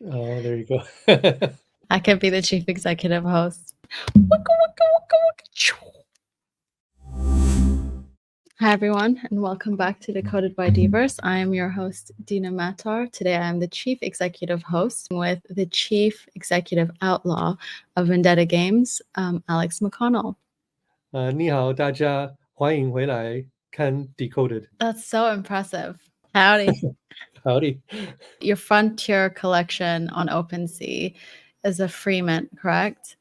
Oh, there you go. I can be the chief executive host. Waka, waka, waka, waka. Hi, everyone, and welcome back to Decoded by Dverse. I am your host, Dina Matar. Today, I am the chief executive host with the chief executive outlaw of Vendetta Games, Alex McConnell. 你好，大家欢迎回来看 Decoded. That's so impressive. Howdy. Howdy. Your Frontier collection on OpenSea is a free mint, correct?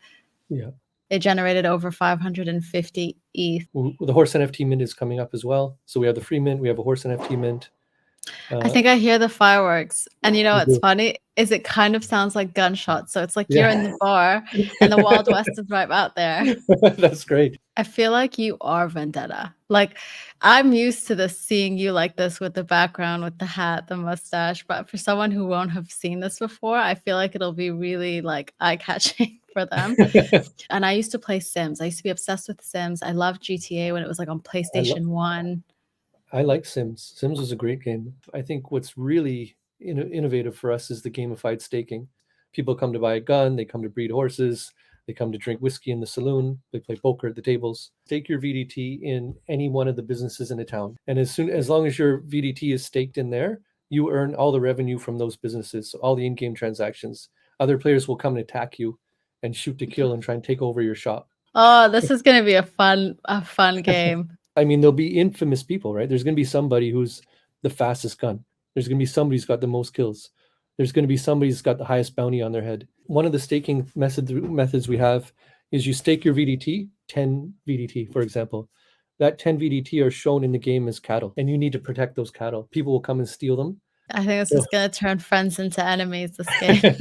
Yeah. It generated over 550 ETH. The horse NFT mint is coming up as well. So we have the free mint, we have a horse NFT mint. I think I hear the fireworks. And you know what's do. funny is it kind of sounds like gunshots. So it's like Yeah. you're in the bar and the Wild West is right out there. That's great. I feel like you are Vendetta. Like I'm used to this, seeing you like this with the background, with the hat, the mustache. But for someone who won't have seen this before, I feel like it'll be really like eye-catching for them. And I used to play Sims. I used to be obsessed with Sims. I loved GTA when it was like on PlayStation 1. I like Sims. Sims was a great game. I think what's really innovative for us is the gamified staking. People come to buy a gun, they come to breed horses, they come to drink whiskey in the saloon, they play poker at the tables. Stake your VDT in any one of the businesses in a town. And as long as your VDT is staked in there, you earn all the revenue from those businesses, so all the in-game transactions. Other players will come and attack you and shoot to kill and try and take over your shop. Oh, this is going to be a fun game. I mean, there'll be infamous people, right? There's going to be somebody who's the fastest gun. There's going to be somebody who's got the most kills. There's going to be somebody who's got the highest bounty on their head. One of the staking methods we have is you stake your VDT, 10 VDT, for example. That 10 VDT are shown in the game as cattle, and you need to protect those cattle. People will come and steal them. I think this is going to turn friends into enemies, this game.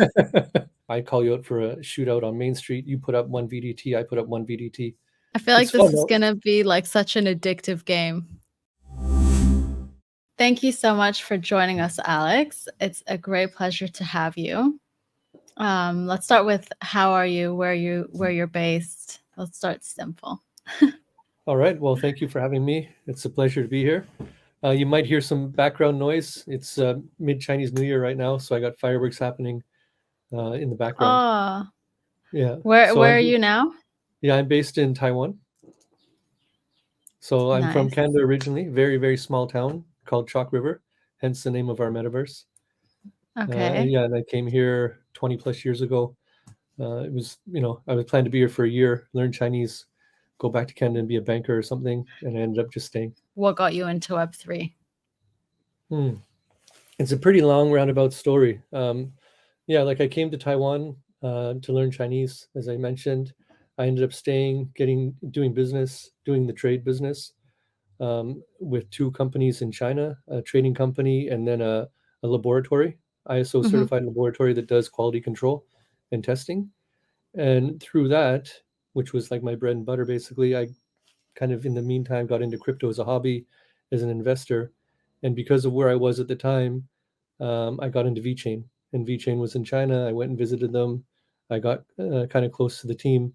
I call you out for a shootout on Main Street. You put up 1 VDT, I put up 1 VDT. I feel like this is going to be like such an addictive game. Thank you so much for joining us, Alex. It's a great pleasure to have you. Let's start with how are you, where you're based. Let's start simple. All right. Well, thank you for having me. It's a pleasure to be here. You might hear some background noise. It's mid-Chinese New Year right now, so I got fireworks happening in the background. Oh, yeah. Where are you now? Yeah, I'm based in Taiwan. So I'm from Canada originally, very, very small town called Chalk River, hence the name of our metaverse. Okay. Yeah, and I came here 20 plus years ago. It was, I was planning to be here for a year, learn Chinese, go back to Canada and be a banker or something, and I ended up just staying. What got you into Web3? It's a pretty long roundabout story. Yeah, like I came to Taiwan to learn Chinese, as I mentioned. I ended up staying, doing the trade business with 2 companies in China, a trading company and then a laboratory, ISO certified laboratory that does quality control and testing. And through that, which was like my bread and butter, basically, I kind of in the meantime got into crypto as a hobby, as an investor. And because of where I was at the time, I got into VeChain. And VeChain was in China. I went and visited them. I got kind of close to the team.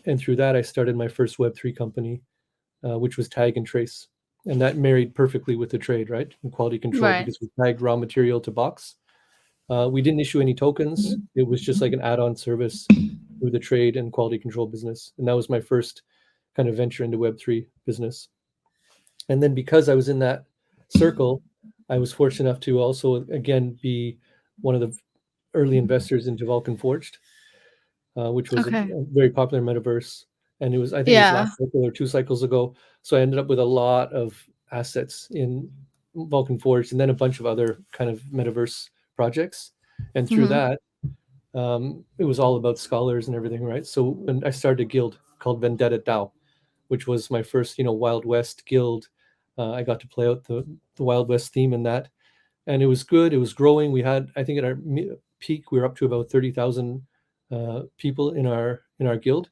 And through that, I started my first Web3 company, which was Tag and Trace. And that married perfectly with the trade, right? And quality control, because we tagged raw material to box. We didn't issue any tokens. It was just like an add-on service through the trade and quality control business. And that was my first kind of venture into Web3 business. And then because I was in that circle, I was fortunate enough to also, again, be one of the early investors into Vulcan Forged, which was a very popular metaverse. And it was, I think it was last cycle or 2 cycles ago. So I ended up with a lot of assets in Vulcan Forged and then a bunch of other kind of metaverse projects. And through that, it was all about scholars and everything, right? So when I started a guild called Vendetta DAO, which was my first, Wild West guild. I got to play out the Wild West theme in that. And it was good. It was growing. We had, I think at our peak, we were up to about 30,000 people in our guild.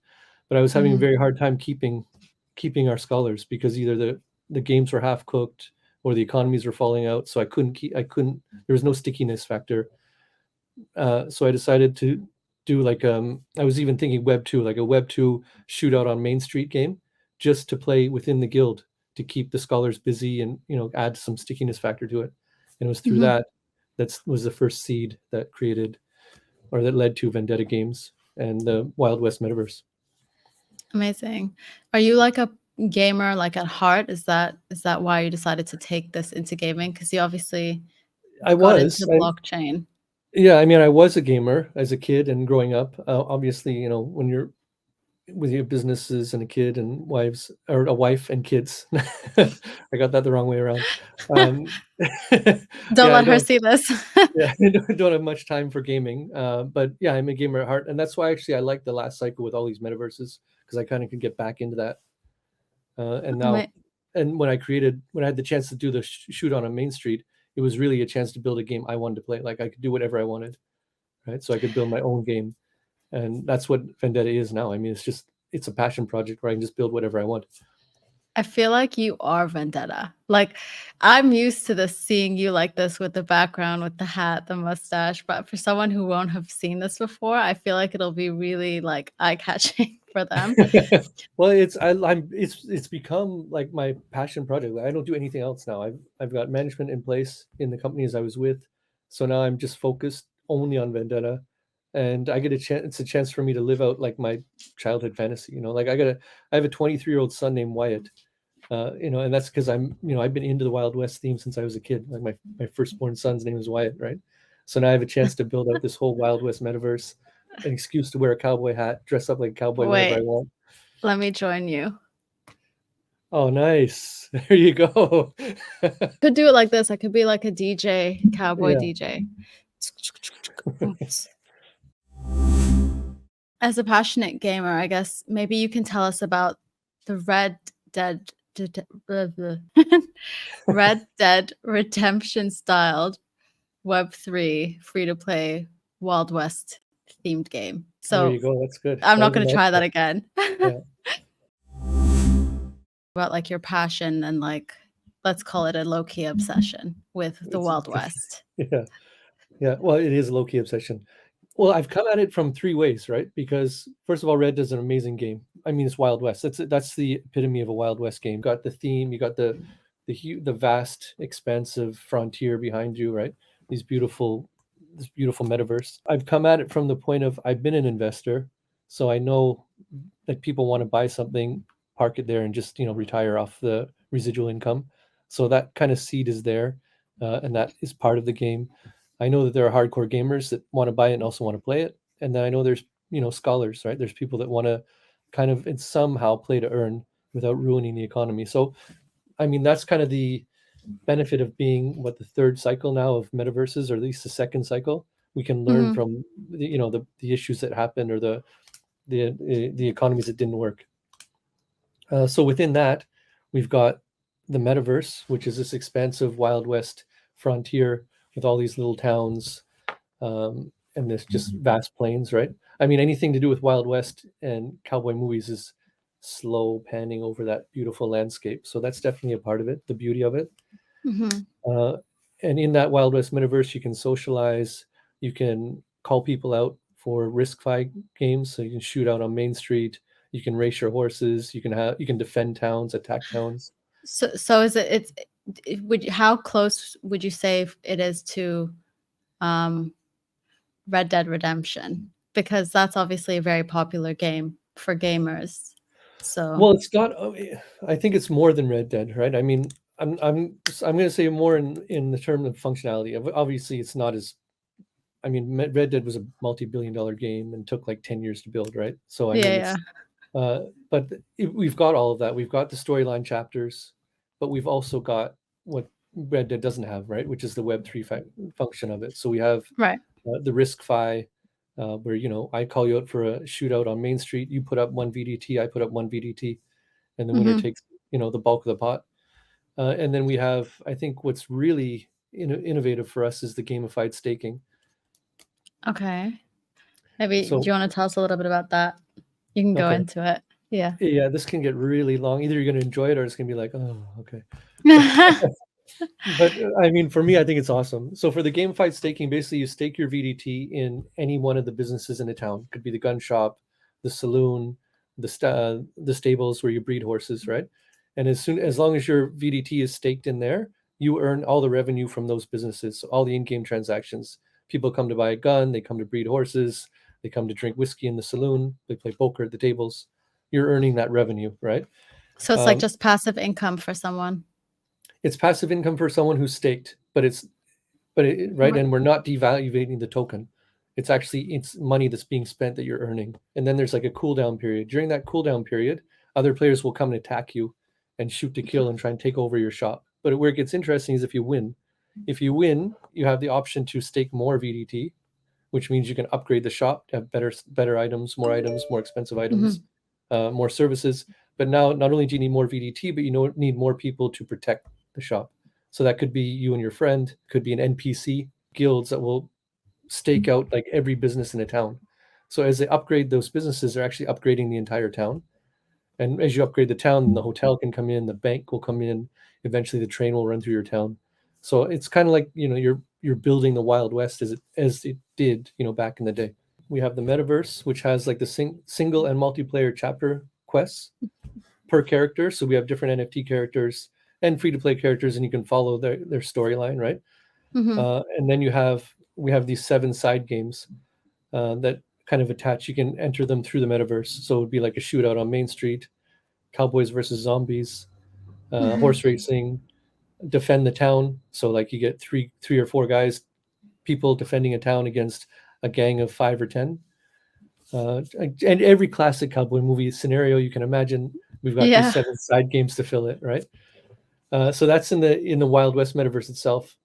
But I was having a very hard time keeping our scholars because either the games were half cooked or the economies were falling out. So I couldn't, there was no stickiness factor. So I decided to do like, I was even thinking Web 2, like a Web 2 shootout on Main Street game, just to play within the guild to keep the scholars busy and, add some stickiness factor to it. And it was through that was the first seed that created or that led to Vendetta Games and the Wild West Metaverse. Amazing. Are you like a gamer, like at heart? Is that why you decided to take this into gaming? Because you obviously I got into was, blockchain. yeah, I mean, I was a gamer as a kid and growing up. Obviously, when you're with your businesses and a kid and wives, or a wife and kids, I got that the wrong way around. Um, Don't yeah, I let her don't. see this. Yeah, I don't have much time for gaming. But yeah, I'm a gamer at heart, and that's why actually I like the last cycle with all these metaverses because I kind of could get back into that. And now, Ama- and when I had the chance to do the shoot on Main Street, it was really a chance to build a game I wanted to play. Like I could do whatever I wanted, right? So I could build my own game, and that's what Vendetta is now. I mean, it's a passion project where I can just build whatever I want. I feel like you are Vendetta. Like I'm used to this seeing you like this with the background, with the hat, the mustache. But for someone who won't have seen this before, I feel like it'll be really like eye-catching for them. Well, it's become like my passion project. Like, I don't do anything else now. I've got management in place in the companies I was with, so now I'm just focused only on Vendetta, and I get a chance. It's a chance for me to live out like my childhood fantasy. Like I have a 23-year-old son named Wyatt. And that's because I've been into the Wild West theme since I was a kid. Like my firstborn son's name is Wyatt, right? So now I have a chance to build out this whole Wild West metaverse, an excuse to wear a cowboy hat, dress up like a cowboy whenever I Wait, want. let me join you. Oh, nice. There you go. Could do it like this. I could be like a DJ, cowboy Yeah. DJ. As a passionate gamer, I guess maybe you can tell us about the Red Dead Redemption styled Web3 free to play Wild West themed game. There So you go. That's good. I'm That not was a going to try that mouthful. again. Yeah. About like your passion and like, let's call it a low key obsession with the Wild West. Yeah. Yeah. Well, it is a low-key obsession. Well, I've come at it from three ways, right? Because first of all, Red is an amazing game. I mean, it's Wild West. That's the epitome of a Wild West game. Got the theme, you got the vast, expansive frontier behind you, right? This beautiful metaverse. I've come at it from the point of I've been an investor, so I know that people want to buy something, park it there, and just retire off the residual income. So that kind of seed is there, and that is part of the game. I know that there are hardcore gamers that want to buy it and also want to play it, and then I know there's scholars, right? There's people that want to kind of and somehow play to earn without ruining the economy. So I mean that's kind of the benefit of being the third cycle now of metaverses, or at least the second cycle. We can learn Mhm. from the issues that happened, or the economies that didn't work. So within that, we've got the metaverse, which is this expansive Wild West frontier with all these little towns, and this just vast plains, right? I mean, anything to do with Wild West and cowboy movies is slow panning over that beautiful landscape. So that's definitely a part of it, the beauty of it. Mhm. Uh, and in that Wild West metaverse, you can socialize, you can call people out for risk-fi games, so you can shoot out on Main Street, you can race your horses, you can defend towns, attack towns. So is how close would you say it is to um Red Dead Redemption? Because that's obviously a very popular game for gamers. So Well, it's not. I think it's more than Red Dead, right? I mean, I'm going to say more in the term of functionality. Obviously, it's not as. I mean, Red Dead was a multi-billion-dollar game and took like 10 years to build, right? So I yeah, mean, yeah. but we've got all of that. We've got the storyline chapters, but we've also got what Red Dead doesn't have, right? Which is the Web3 function of it. So we have Right. the risk fi, where I call you out for a shootout on Main Street. You put up one VDT, I put up one VDT, and the winner Mhm. takes the bulk of the pot. And then we have, I think, what's really innovative for us is the gamified staking. Okay. Maybe do So you want to tell us a little bit about that? You can go okay, into it. Yeah. yeah, this can get really long. Either you're going to enjoy it or it's going to be like, oh, okay. But I mean, for me, I think it's awesome. So for the gamified staking, basically you stake your VDT in any one of the businesses in a town. Could be the gun shop, the saloon, the stables where you breed horses, right? And as long as your VDT is staked in there, you earn all the revenue from those businesses, so all the in-game transactions. People come to buy a gun, they come to breed horses, they come to drink whiskey in the saloon, they play poker at the tables. You're earning that revenue, right? So it's like just passive income for someone. It's passive income for someone who's staked, right, and we're not devaluating the token. It's money that's being spent that you're earning. And then there's like a cooldown period. During that cooldown period, other players will come and attack you and shoot to kill and try and take over your shop. But where it gets interesting is if you win. If you win, you have the option to stake more VDT, which means you can upgrade the shop to have better items, more expensive items, more services. But now not only do you need more VDT, but you need more people to protect the shop. So that could be you and your friend, could be an NPC, guilds that will stake out like every business in a town. So as they upgrade those businesses, they're actually upgrading the entire town. And as you upgrade the town, the hotel can come in, the bank will come in, eventually the train will run through your town. So it's kind of like, you're building the Wild West as it did, back in the day. We have the Metaverse, which has like the single and multiplayer chapter quests per character. So we have different NFT characters and free-to-play characters, and you can follow their storyline, right? And then we have these 7 side games that kind of attach. You can enter them through the Metaverse. So it would be like a shootout on Main Street, Cowboys versus Zombies, horse racing, defend the town. So like you get three or four people defending a town against a gang of 5 or 10. And every classic cowboy movie scenario you can imagine, we've got these 7 side games to fill it, right? So that's in the Wild West metaverse itself.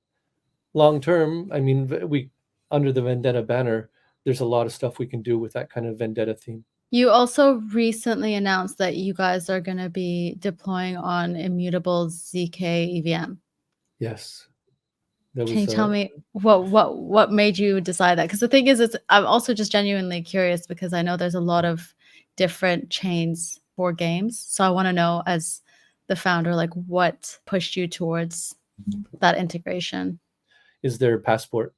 Long term, I mean, we under the Vendetta banner, there's a lot of stuff we can do with that kind of Vendetta theme. You also recently announced that you guys are going to be deploying on immutable ZK EVM. Yes. Can you tell me what made you decide that? Because the thing is, I'm also just genuinely curious because I know there's a lot of different chains for games. So I want to know, as the founder, like what pushed you towards that integration? Is their passport,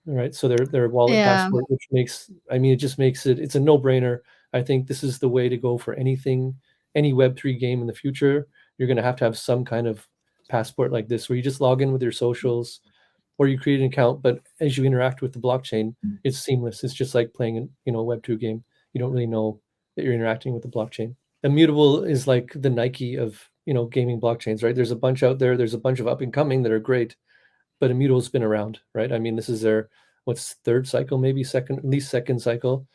right? So their wallet passport, which it just makes it's a no-brainer. I think this is the way to go for any Web3 game in the future. You're going to have some kind of passport like this, where you just log in with your socials, or you create an account. But as you interact with the blockchain, it's seamless. It's just like playing a Web2 game. You don't really know that you're interacting with the blockchain. Immutable is like the Nike of gaming blockchains, right? There's a bunch out there. There's a bunch of up and coming that are great, but Immutable's been around, right? I mean, this is their third cycle, maybe at least second cycle.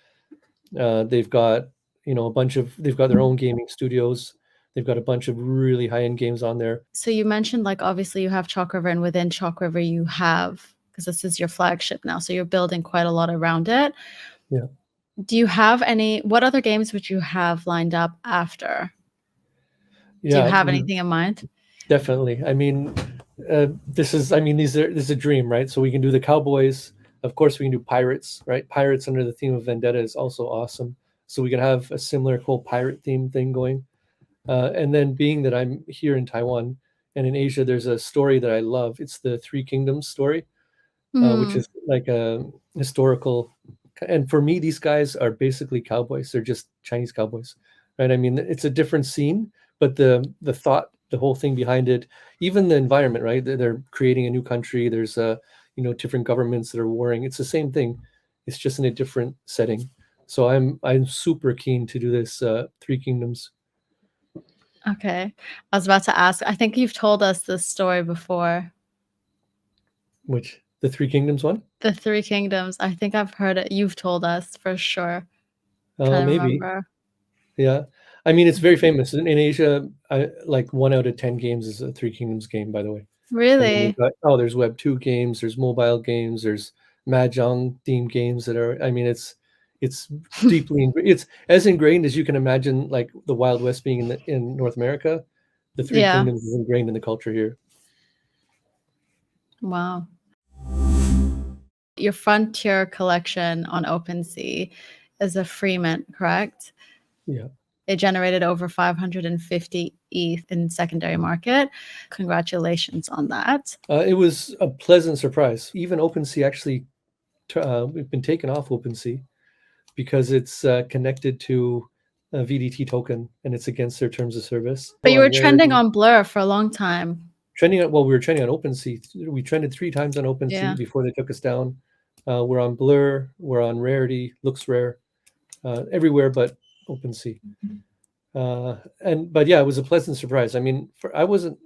They've got they've got their own gaming studios. They've got a bunch of really high-end games on there. So you mentioned, like, obviously you have Chalk River, and within Chalk River you have, because this is your flagship now, so you're building quite a lot around it. Yeah. Do you have what other games would you have lined up after? Yeah, do you have anything in mind? Definitely. I mean, this is a dream, right? So we can do the Cowboys. Of course, we can do Pirates, right? Pirates under the theme of Vendetta is also awesome. So we can have a similar cool pirate theme thing going. And then, being that I'm here in Taiwan and in Asia, there's a story that I love. It's the Three Kingdoms story, which is like a historical. And for me, these guys are basically cowboys. They're just Chinese cowboys, right? I mean, it's a different scene, but the thought, the whole thing behind it, even the environment, right? They're creating a new country. There's different governments that are warring. It's the same thing. It's just in a different setting. So I'm super keen to do this Three Kingdoms. Okay. I was about to ask, I think you've told us this story before. Which, the Three Kingdoms one? The Three Kingdoms. I think I've heard it. You've told us for sure. Maybe. Remember. Yeah. I mean, it's very famous. In Asia, like 1 out of 10 games is a Three Kingdoms game, by the way. Really? There's Web2 games, there's mobile games, there's Mahjong themed games that are, it's deeply it's as ingrained as you can imagine, like the Wild West being in North America. The Three Kingdoms is ingrained in the culture here. Wow. Your Frontier collection on OpenSea is a free mint, correct? Yeah. It generated over 550 ETH in secondary market. Congratulations on that. It was a pleasant surprise. Even OpenSea actually, we've been taken off OpenSea because it's connected to a VDT token, and it's against their terms of service. But you were trending on Blur for a long time. We were trending on OpenSea. We trended 3 times on OpenSea before they took us down. We're on Blur, we're on Rarity, Looks Rare, everywhere but OpenSea. But yeah, it was a pleasant surprise. I mean,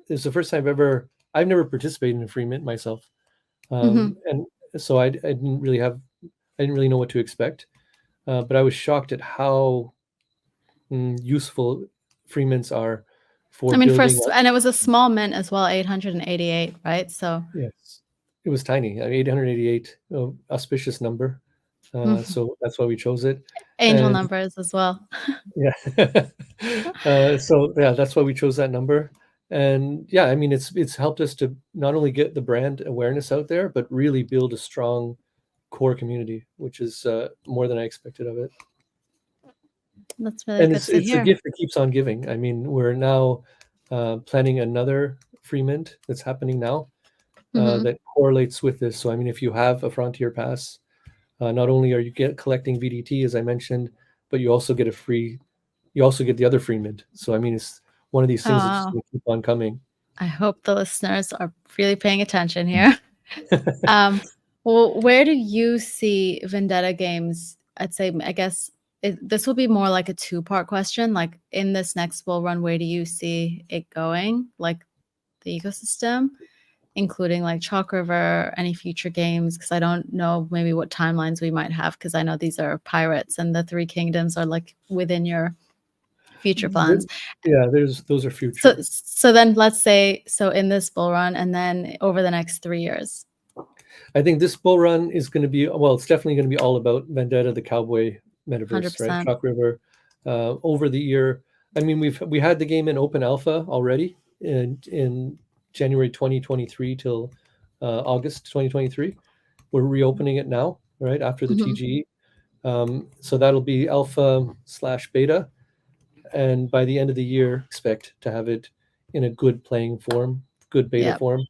it's the first time I've never participated in a free mint myself. Hmm. And so I didn't really know what to expect. But I was shocked at how useful free mints are for I mean, building first, up. and it was a small mint as well, 888, right? So Yes, it was tiny. 888, auspicious number. mhm. So that's why we chose it. Angel And numbers as well. yeah, so yeah, that's why we chose that number. And yeah, I mean, it's helped us to not only get the brand awareness out there, but really build a strong core community, which is more than I expected of it. That's really And good to it's a hear. gift that keeps on giving. I mean, we're now planning another free mint that's happening now Hmm. that correlates with this. So I mean, if you have a Frontier Pass, not only are you collecting VDT as I mentioned, but you also get the other free mint. So I mean, it's one of these Oh, things that's just wow. going to keep on coming. I hope the listeners are really paying attention here. Well, where do you see Vendetta Games? I'd say, I guess this will be more like a two-part question. Like in this next bull run, where do you see it going? Like the ecosystem, including like Chalk River, any future games? Because I don't know maybe what timelines we might have. Because I know these are pirates, and the Three Kingdoms are like within your future plans. Yeah, those are So, future. so then let's say so in this bull run, and then over the next 3 years, I think this bull run is going to be, well, it's definitely going to be all about Vendetta, the Cowboy metaverse, right? 100%. Chalk River. Over the year, I mean, we had the game in open alpha already in January 2023 till August 2023. We're reopening it now, right after the Hmm. TGE. So that'll be alpha/beta, and by the end of the year, expect to have it in a good playing form, good beta Yeah. form,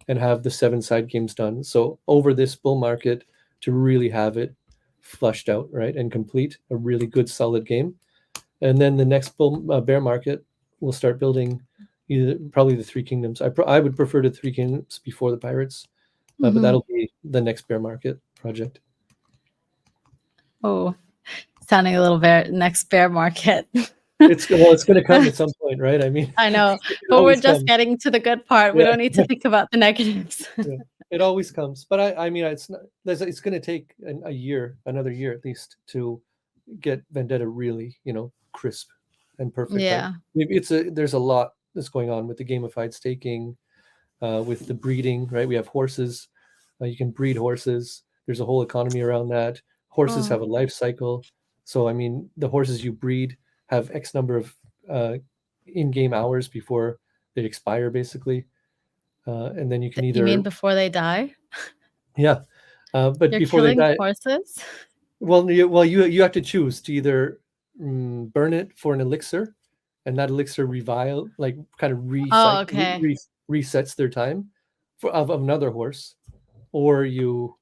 and have the 7 side games done. So over this bull market, to really have it flushed out, right, and complete a really good solid game. And then the next bear market, we'll start building probably the Three Kingdoms. I would prefer the Three Kingdoms before the Pirates, but Hmm. that'll be the next bear market project. Oh, sounding a little next bear market. It's going to come at some point, right? I mean, I know, it but we're always just comes. getting to the good part. We Yeah. don't need to think about the negatives. Yeah, it always comes. But I mean, it's going to take another year at least to get Vendetta really, crisp and perfect, right? Yeah. There's a lot that's going on with the gamified staking, with the breeding, right? We have horses. You can breed horses. There's a whole economy around that. Horses Oh, have a life cycle. So, I mean, the horses you breed have X number of in-game hours before they expire, basically. And then you can you mean either, before they die? yeah, but You're before they killing die, horses? you have to choose to either burn it for an elixir, and that elixir like kind of Oh, okay. resets their time of another horse, or you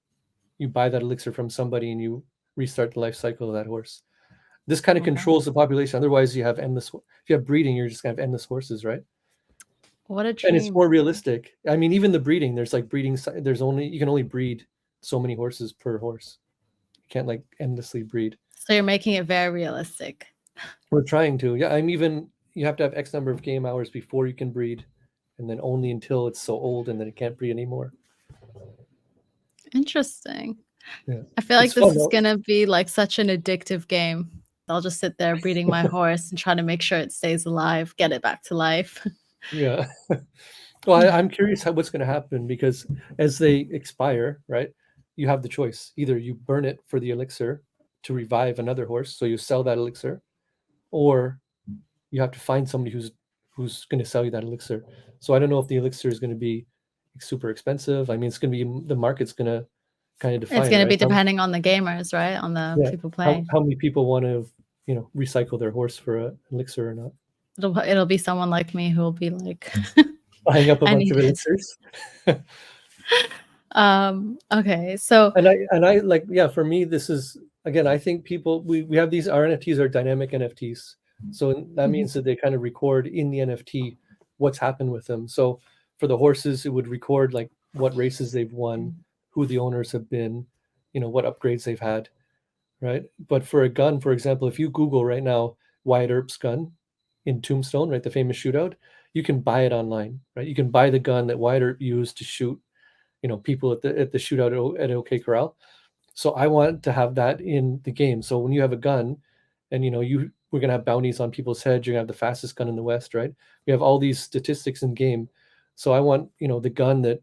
buy that elixir from somebody and you restart the life cycle of that horse. This kind of Wow. controls the population. Otherwise, you have endless. If you have breeding, you're just gonna have endless horses, right? What a And it's dream. more realistic. I mean, even the breeding, there's like breeding. You can only breed so many horses per horse. You can't like endlessly breed. So you're making it very realistic. We're trying to. Yeah, you have to have X number of game hours before you can breed, and then only until it's so old and then it can't breed anymore. Interesting. Yeah, I feel it's like this fun is though. gonna be like such an addictive game. I'll just sit there breeding my horse and trying to make sure it stays alive, get it back to life. Yeah. Well, I'm curious what's going to happen because as they expire, right, you have the choice. Either you burn it for the elixir to revive another horse, so you sell that elixir, or you have to find somebody who's going to sell you that elixir. So I don't know if the elixir is going to be super expensive. I mean, it's going to be the market's going to kind of It's define it, gonna right? be depending on the gamers, right? On the Yeah, people how playing. how many people want to recycle their horse for a elixir or not? It'll be someone like me who will be like, Buying up a I bunch of need it. elixirs. Okay, so And I like, yeah, for me this is, again, I think people, we have these, our NFTs are dynamic NFTs, so that mhm, means that they kind of record in the NFT what's happened with them. So for the horses, it would record like what races they've won, who the owners have been, what upgrades they've had, right? But for a gun, for example, if you Google right now Wyatt Earp's gun in Tombstone, right, the famous shootout, you can buy it online, right? You can buy the gun that Wyatt Earp used to shoot, people at the shootout at OK Corral. So I want to have that in the game. So when you have a gun, and we're gonna have bounties on people's heads, you're gonna have the fastest gun in the West, right? We have all these statistics in game. So I want the gun that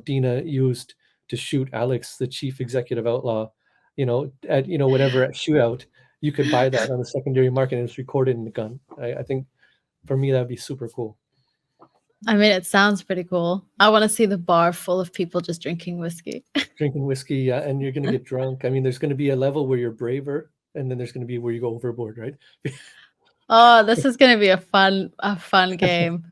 Dina used to shoot Alex, the chief executive outlaw, at whatever at shootout. You could buy that on the secondary market, and it's recorded in the gun. I think for me that'd be super cool. I mean, it sounds pretty cool. I want to see the bar full of people just drinking whiskey. Drinking whiskey, yeah, and you're gonna get drunk. I mean, there's gonna be a level where you're braver, and then there's gonna be where you go overboard, right? Oh, this is gonna be a fun game.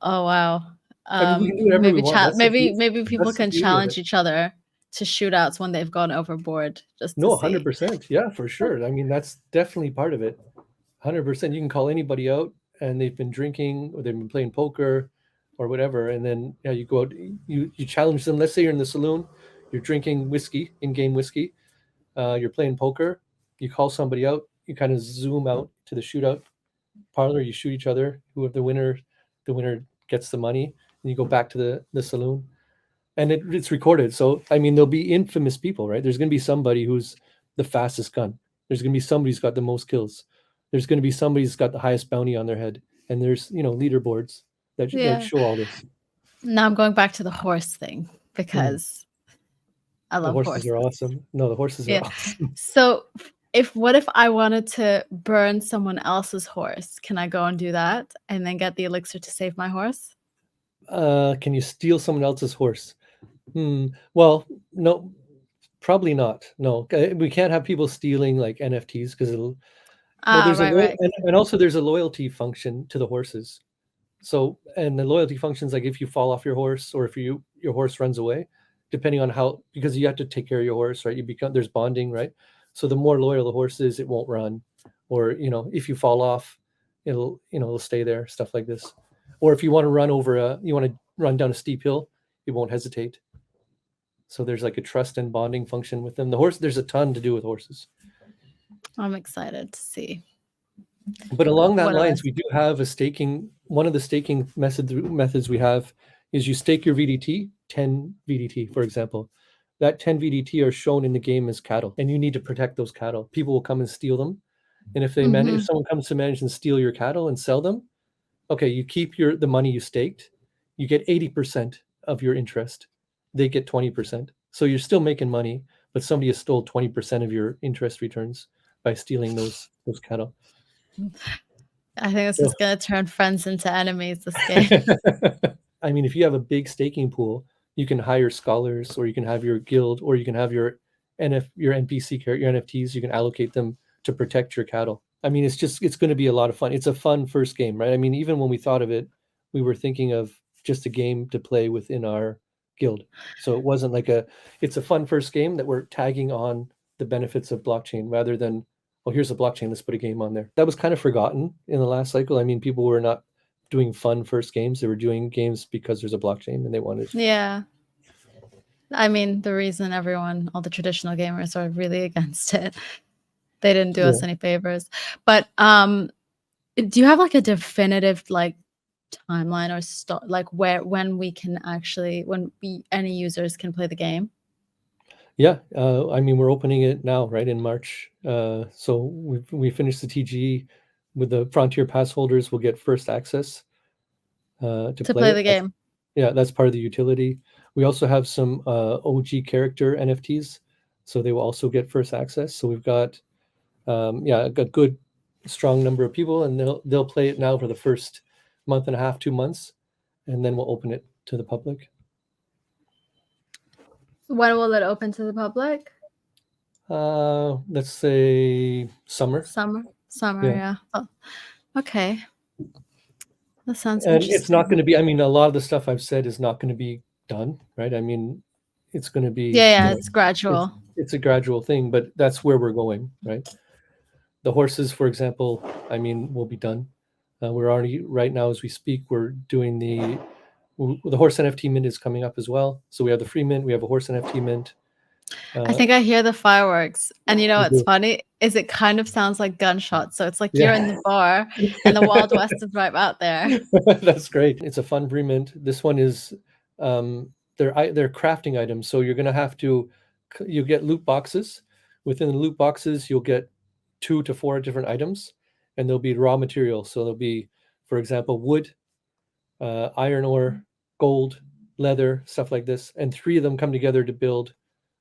Oh wow. I mean, we can do whatever we want. Maybe people That's the can beauty of challenge it. each other to shootouts when they've gone overboard, just to No, see. 100%. Yeah, for sure. I mean, that's definitely part of it. 100%. You can call anybody out, and they've been drinking or they've been playing poker or whatever, and then you go out, you challenge them. Let's say you're in the saloon, you're drinking whiskey, in-game whiskey, you're playing poker, you call somebody out, you kind of zoom out to the shootout parlor, you shoot each other. Who the winner gets the money, and you go back to the saloon, and it's recorded. So I mean, there'll be infamous people, right? There's going to be somebody who's the fastest gun. There's going to be somebody who's got the most kills. There's going to be somebody who's got the highest bounty on their head, and there's leaderboards that show all this. Now I'm going back to the horse thing because I love the horses. Are awesome. No, the horses are awesome. So what if I wanted to burn someone else's horse? Can I go and do that and then get the elixir to save my horse? Can you steal someone else's horse? Well, no, probably not. No, we can't have people stealing like NFTs because it'll. Well, there's and also there's a loyalty function to the horses. So, and the loyalty functions, like if you fall off your horse or if your horse runs away, depending on because you have to take care of your horse, right? There's bonding, right? So the more loyal the horse is, it won't run, or if you fall off, it'll stay there, stuff like this. Or if you want to run down a steep hill, it won't hesitate. So there's like a trust and bonding function with them. The horse, there's a ton to do with horses. I'm excited to see. But along that lines, we do have a staking. One of the staking methods we have is you stake your VDT, 10 VDT, for example. That 10 VDT are shown in the game as cattle, and you need to protect those cattle. People will come and steal them. And if if someone comes to manage and steal your cattle and sell them, okay, you keep the money you staked. You get 80% of your interest. They get 20%. So you're still making money, but somebody has stole 20% of your interest returns by stealing those cattle. I think this is going to turn friends into enemies, this game. I mean, if you have a big staking pool, you can hire scholars, or you can have your guild, or you can have your NPC character, your NFTs, you can allocate them to protect your cattle. I mean, it's going to be a lot of fun. It's a fun first game, right? I mean, even when we thought of it, we were thinking of just a game to play within our guild. So it wasn't like it's a fun first game that we're tagging on the benefits of blockchain rather than, well, here's a blockchain, let's put a game on there. That was kind of forgotten in the last cycle. I mean, people were not doing fun first games. They were doing games because there's a blockchain and they wanted. Yeah. I mean, the reason all the traditional gamers are really against it, they didn't do us any favors. But do you have like a definitive like timeline or like when any users can play the game? Yeah, I mean, we're opening it now, right, in March. So we finished the TG with the Frontier Pass holders. Will get first access to play the game. That's part of the utility. We also have some OG character NFTs, so they will also get first access. So we've got a good strong number of people, and they'll play it now for the first month and a half, 2 months, and then we'll open it to the public. When will it open to the public? Let's say summer. Yeah. Oh, okay. That sounds and interesting. It's not going to be, I mean, a lot of the stuff I've said is not going to be done, right? I mean, it's going to be it's gradual. It's a gradual thing, but that's where we're going, right? The horses, for example, I mean, will be done. We're already, right now as we speak, we're doing the horse NFT mint is coming up as well. So we have the free mint, we have a horse NFT mint. I think I hear the fireworks. And you know You what's do. funny is it kind of sounds like gunshots. So it's like you're in Yeah. the bar and the Wild West is right out there. That's great. It's a fun agreement. This one is they're crafting items. So you're gonna have to you get loot boxes. Within the loot boxes, you'll get 2 to 4 different items, and there'll be raw materials. So there'll be, for example, wood, iron ore, gold, leather, stuff like this. And 3 of them come together to build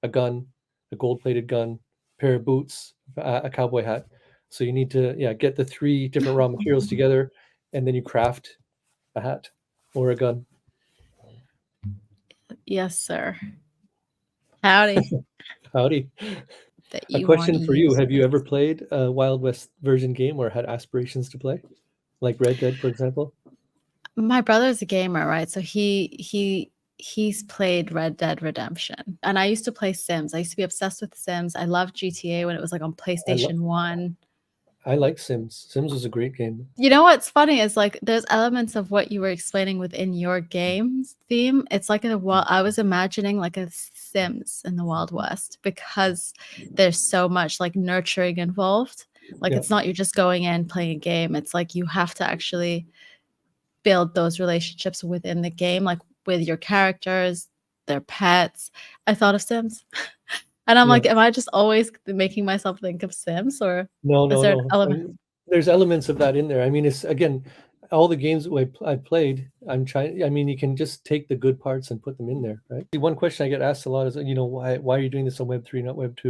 a gun, a gold-plated gun, pair of boots, a cowboy hat. So you need to, yeah, get the 3 different raw materials together, and then you craft a hat or a gun. Yes, sir. Howdy. Howdy. That A you want question to for you. use Have you this. ever played a Wild West version game or had aspirations to play? Like Red Dead, for example? My brother's a gamer, right? So he's played Red Dead Redemption. And I used to play Sims. I used to be obsessed with Sims. I loved GTA when it was like on I lo PlayStation 1. I like Sims. Sims was a great game. You know what's funny is like there's elements of what you were explaining within your game's theme. It's like I was imagining like a Sims in the Wild West because there's so much like nurturing involved. Like Yeah. it's not you just going in playing a game. It's like you have to actually build those relationships within the game, like with your characters, their pets. I thought of Sims. And I'm Yeah. like, am I just always making myself think of Sims or No, is no, there an no. element? There's elements of that in there. I mean, it's again, all the games that I played, I'm trying. I mean, you can just take the good parts and put them in there, right? The one question I get asked a lot is, why are you doing this on Web3, not Web2?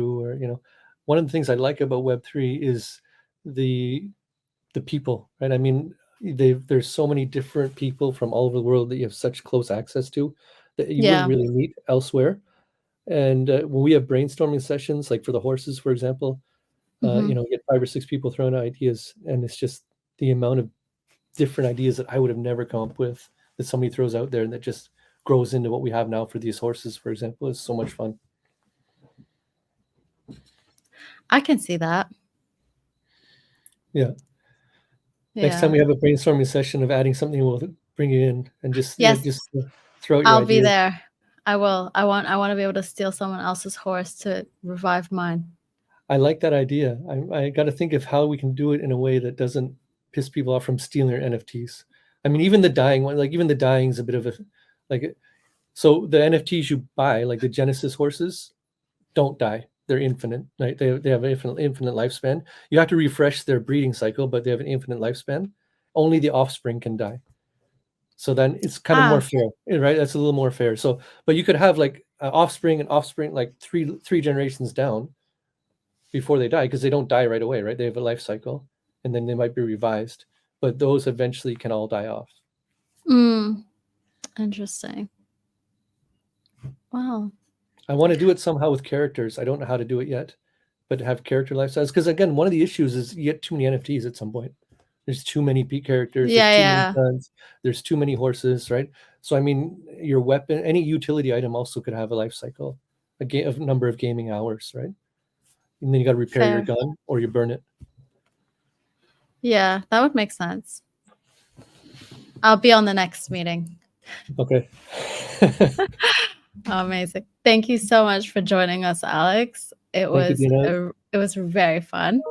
Or, one of the things I like about Web3 is the people, right? I mean, there's so many different people from all over the world that you have such close access to that you wouldn't Yeah. really meet elsewhere. And when we have brainstorming sessions, like for the horses, for example, Mhm. you get 5 or 6 people throwing out ideas, and it's just the amount of different ideas that I would have never come up with that somebody throws out there, and that just grows into what we have now for these horses, for example, is so much fun. I can see that. Yeah. Next time Yeah. we have a brainstorming session of adding something, we'll bring you in and just Yes, throw out your I'll be ideas. there. I will. I want to be able to steal someone else's horse to revive mine. I like that idea. I got to think of how we can do it in a way that doesn't piss people off from stealing their NFTs. I mean, even the dying one, like even the dying is a bit of a like. So the NFTs you buy, like the Genesis horses, don't die. They're infinite, right? They have an infinite lifespan. You have to refresh their breeding cycle, but they have an infinite lifespan. Only the offspring can die. So then it's kind of more Ah, fair, right? That's a little more fair. So, but you could have like offspring and offspring, like three generations down before they die, because they don't die right away, right? They have a life cycle, and then they might be revised, but those eventually can all die off. interesting. Wow. I want to do it somehow with characters. I don't know how to do it yet, but have character lifestyles. Because again, one of the issues is you get too many NFTs at some point. There's too many peak characters. There's Yeah, too many yeah. guns. There's too many horses, right? So I mean, your weapon, any utility item, also could have a life cycle, a number of gaming hours, right? And then you got to repair your Fair. gun or you burn it. Yeah, that would make sense. I'll be on the next meeting. Okay. Amazing. Thank you so much for joining us, Alex. It Thank you, was Dina. it was very fun.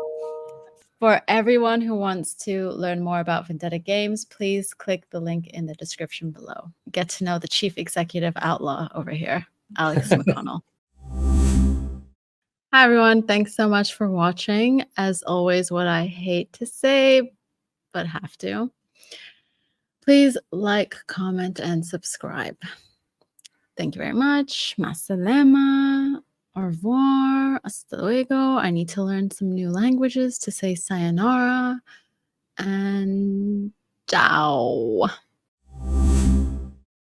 For everyone who wants to learn more about Vendetta Games, please click the link in the description below. Get to know the chief executive outlaw over here, Alex McConnell. Hi, everyone. Thanks so much for watching. As always, what I hate to say, but have to, please like, comment, and subscribe. Thank you very much. Masalema. Au revoir. Hasta luego. I need to learn some new languages to say sayonara. And ciao.